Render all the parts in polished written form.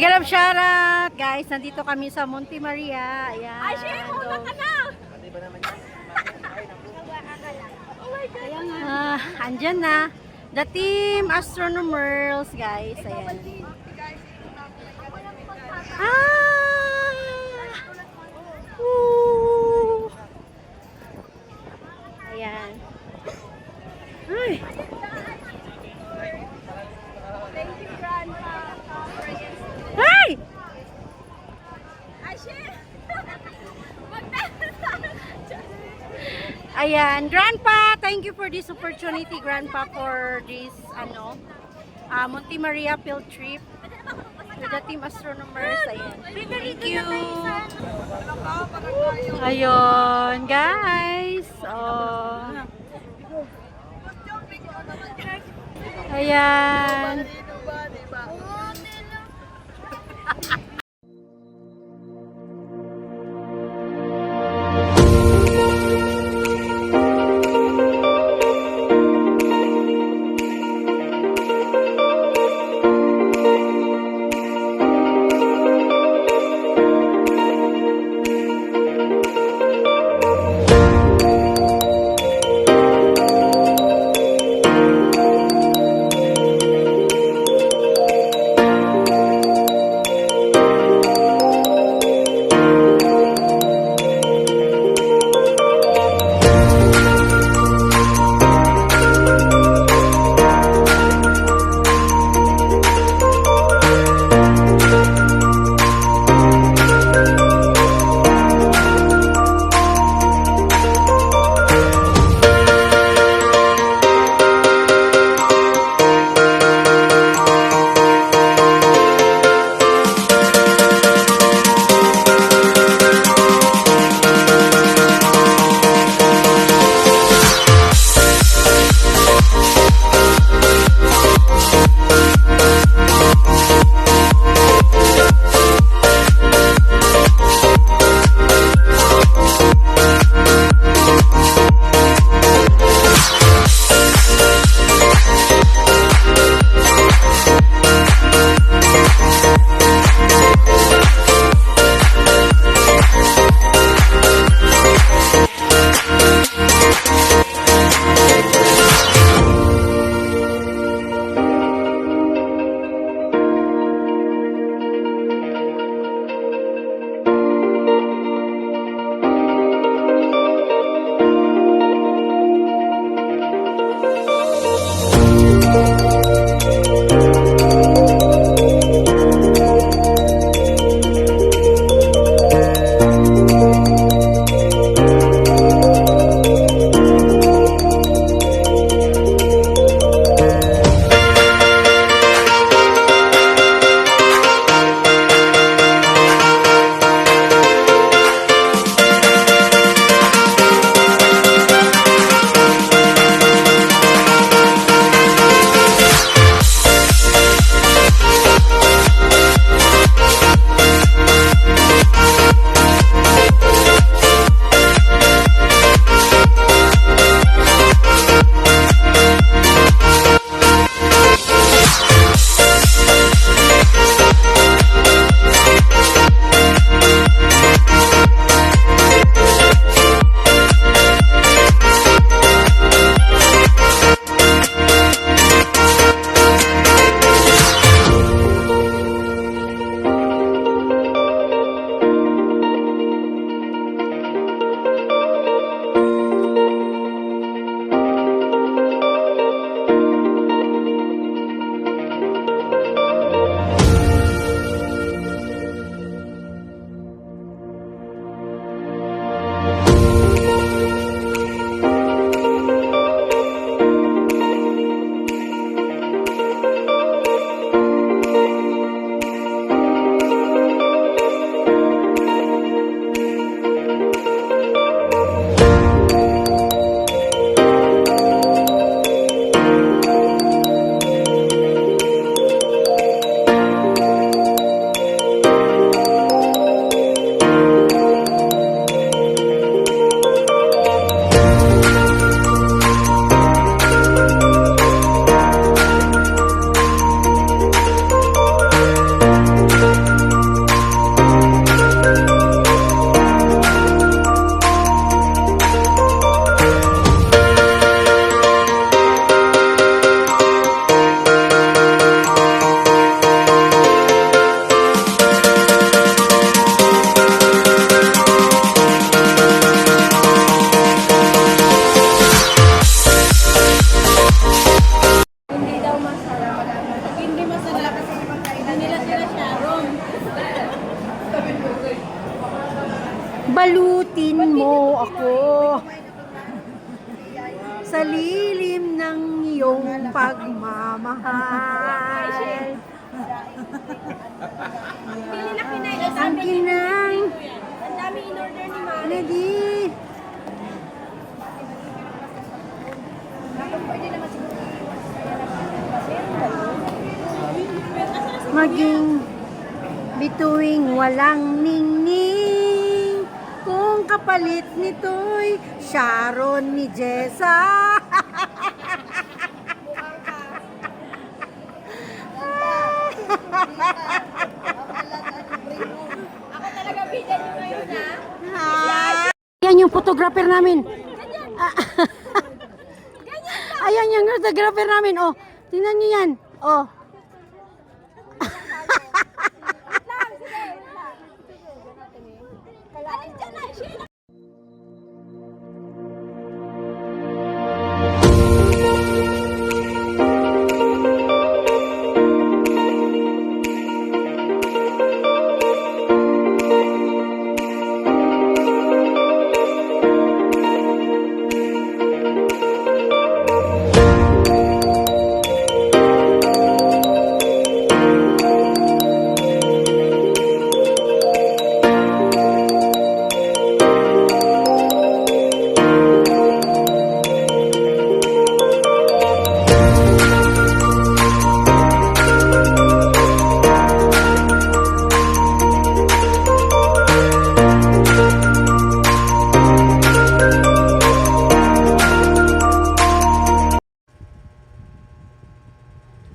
Mega love shoutout, guys. Nandito kami sa Monte Maria. Ayan. Ay, shit! Hula ka na! Andyan na. The team astronomers, guys. Ayan. Woo! Ayan. Ay. Thank you, Grandpa. Ay! Ay, shit! Ayan, Grandpa, thank you for this opportunity, Grandpa, for this, Monte Maria field trip with the team astronomers. Ayan. Thank you. Ayun, guys. Oh. Ayan. sa lilim ng iyong pagmamahal. Pili na kinain. Ang kinang Ang dami in-order ni Mari. ready. Pwede naman siguro. Maging bituing walang ningning, kung kapalit nito'y Sharon ni Jessa. Ako talaga bidan nyo ngayon, ha? Yan yung photographer namin. Ayan yung photographer namin. Oh, tingnan niyo yan. Oh.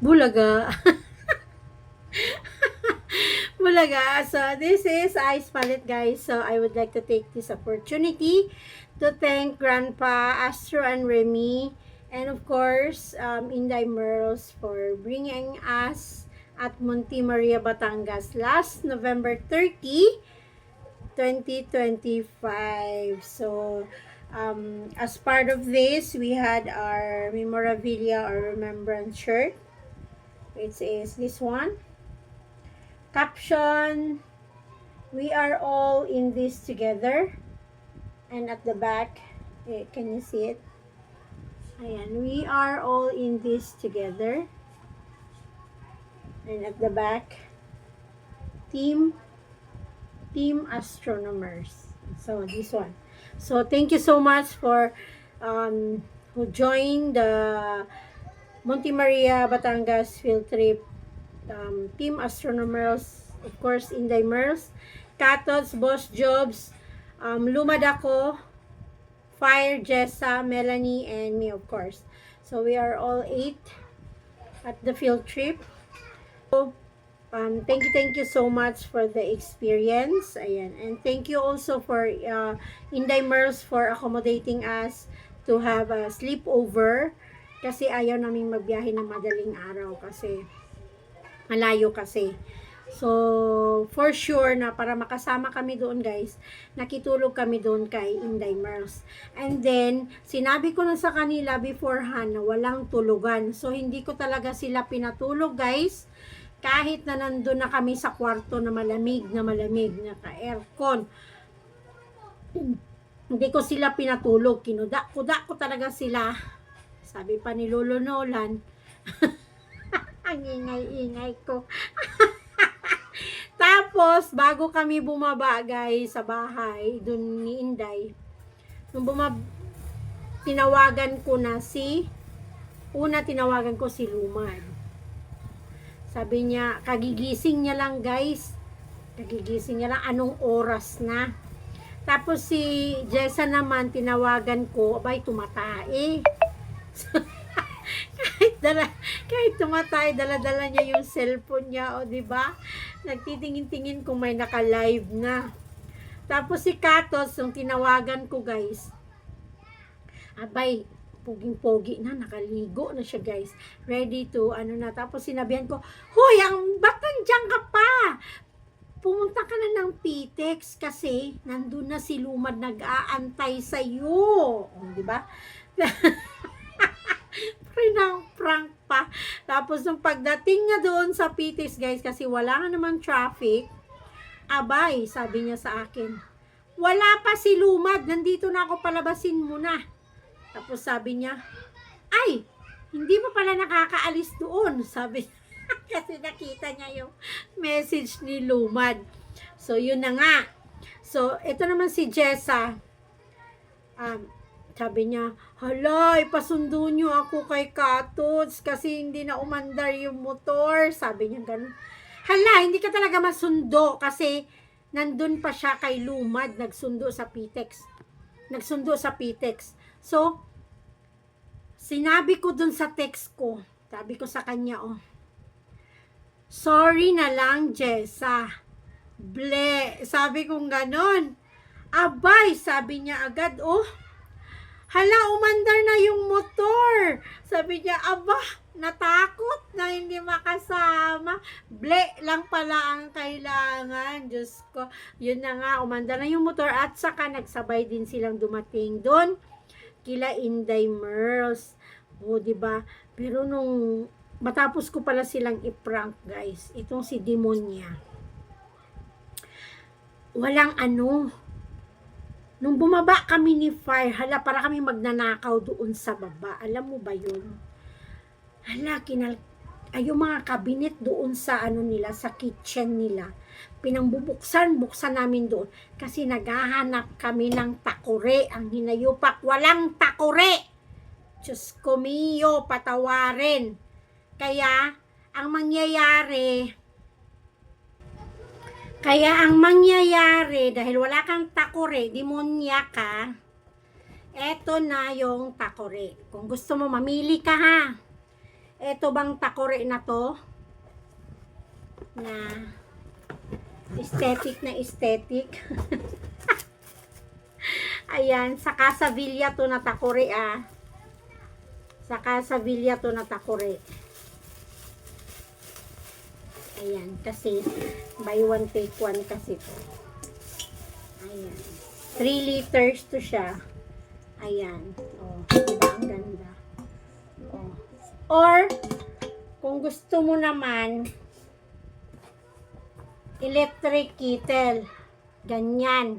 Bulaga. Bulaga. So, this is Ice Palette, guys. So, I would like to take this opportunity to thank Grandpa, Astro, and Remy, and of course, Inday Merles for bringing us at Monte Maria, Batangas last November 30, 2025. So, as part of this, we had our memorabilia or remembrance shirt, which is this one. Caption, we are all in this together. And at the back, can you see it? Ayan, we are all in this together. And at the back, team astronomers. So this one. So thank you so much for who joined the Monte Maria Batangas field trip. Team astronomers, of course, Inday Merles, Katots, Boss Jobs, Lumadako, Fire, Jessa, Melanie, and me, of course. So we are all 8 at the field trip. So, thank you so much for the experience. Ayan. And thank you also for Inday Merles for accommodating us to have a sleepover. Kasi ayaw naming magbiyahe ng madaling araw kasi malayo kasi. So, for sure na para makasama kami doon, guys, nakitulog kami doon kay Inday Merles. And then, sinabi ko na sa kanila beforehand na walang tulugan. So, hindi ko talaga sila pinatulog, guys. Kahit na nandun na kami sa kwarto na malamig, naka-aircon. Hindi ko sila pinatulog. Kinuda ko talaga sila. Sabi pa ni Lolo Nolan, ang ingay-ingay ko. Tapos, bago kami bumaba, guys, sa bahay, dun ni Inday, nung tinawagan ko si Lumad. Sabi niya, kagigising niya lang, guys. Kagigising niya lang, anong oras na. Tapos si Jessa naman, tinawagan ko, abay, tumatae. kahit tumatay, dala-dala niya yung cellphone niya, o diba? Nagtitingin-tingin kung may naka-live na. Tapos si Katos, yung tinawagan ko, guys, abay, poging-pogi na, nakaligo na siya, guys. Ready to, tapos sinabihan ko, hoy, ba't nandiyan ka pa? Pumunta ka na ng Pitex kasi nandun na si Lumad nag-aantay sa'yo. O, diba? Prank pa. Tapos nung pagdating niya doon sa Pitex, guys, kasi wala nga naman traffic, abay, sabi niya sa akin, wala pa si Lumad, nandito na ako, palabasin mo na. Tapos sabi niya, ay, hindi pa pala nakakaalis doon. Sabi kasi nakita niya yung message ni Lumad. So, yun na nga. So, ito naman si Jessa. Sabi niya, hala, ipasundo niyo ako kay Katods kasi hindi na umandar yung motor. Sabi niya ganun. Hala, hindi ka talaga masundo kasi nandun pa siya kay Lumad, nagsundo sa Pitex. So, sinabi ko dun sa text ko, sabi ko sa kanya, sorry na lang, Jessa. Ble, sabi kong ganon. Abay, sabi niya agad, hala, umandar na yung motor. Sabi niya, aba, natakot na hindi makasama. Ble lang pala ang kailangan. Diyos ko, yun na nga, umandar na yung motor at saka nagsabay din silang dumating doon kila Inday Merls. Diba? Pero nung matapos ko pala silang i-prank, guys, itong si Demonia, walang nung bumaba kami ni Fire, hala, para kami magnanakaw doon sa baba. Alam mo ba yun? Hala, yung mga kabinet doon sa nila, sa kitchen nila, buksan namin doon. Kasi naghahanap kami ng takore, ang hinayupak, walang takore. Diyos ko miyo, patawarin. Kaya, ang mangyayari, dahil wala kang takore, demonya ka, eto na yung takore. Kung gusto mo, mamili ka ha. Eto bang takore na to? Na aesthetic. Ayan, sa Casa Villa to na takore Sa Casa Villa to na takore. Ayan, kasi buy one take one kasi to. Ayan. 3 liters to siya. Ayan. Diba ang ganda? Or, kung gusto mo naman, electric kettle. Ganyan.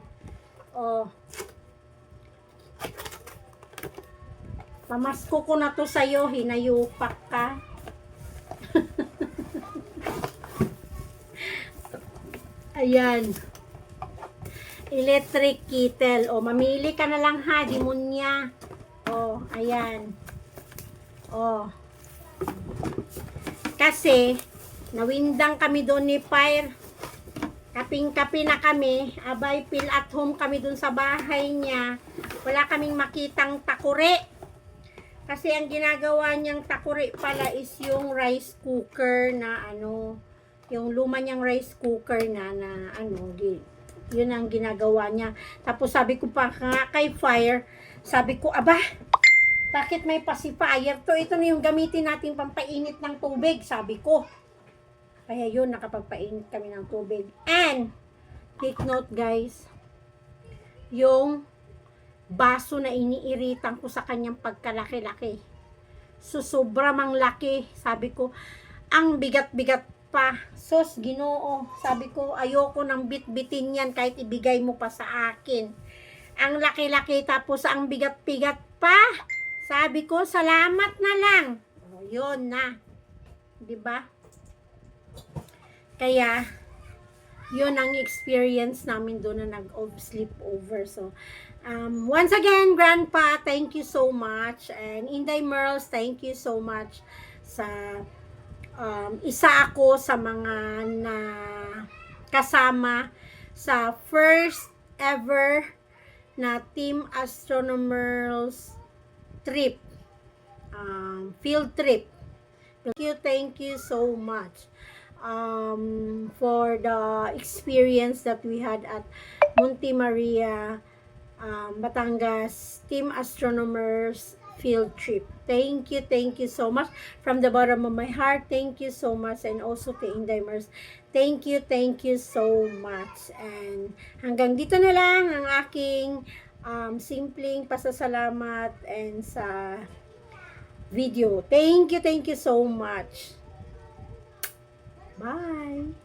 Pamasko ko na to sa'yo, hinayupak ka. Ayan. Electric kettle. Mamili ka na lang ha, demonya. Ayan. Kasi, nawindang kami doon ni Fire. Kaping-kapi na kami. Abay, feel at home kami doon sa bahay niya. Wala kaming makitang takure. Kasi ang ginagawa niyang takure pala is yung rice cooker na yung luma niyang rice cooker na yun ang ginagawa niya. Tapos sabi ko pa nga kay Fire, sabi ko, aba, bakit may pacifier to? Ito na yung gamitin natin pampainit ng tubig, sabi ko. Kaya yun, nakapagpainit kami ng tubig. And, take note guys, yung baso na iniiritan ko sa kanyang pagkalaki-laki. So, sobra mang laki. Sabi ko, ang bigat-bigat pa. Sos, Ginoo. Sabi ko, ayoko nang bit-bitin yan kahit ibigay mo pa sa akin. Ang laki-laki tapos ang bigat-bigat pa. Sabi ko, salamat na lang. Yun na. 'Di ba? Kaya, yun ang experience namin doon na nag-sleepover. So, once again, Grandpa, thank you so much. And Inday Merls, thank you so much sa isa ako sa mga na kasama sa first ever na Team Astronomers trip, field trip. Thank you so much for the experience that we had at Monte Maria, Batangas Team Astronomers field trip. Thank you so much from the bottom of my heart. Thank you so much, and also to Inday Merls. Thank you so much. And hanggang dito na lang ang aking simpleng pasasalamat and sa video. Thank you so much. Bye.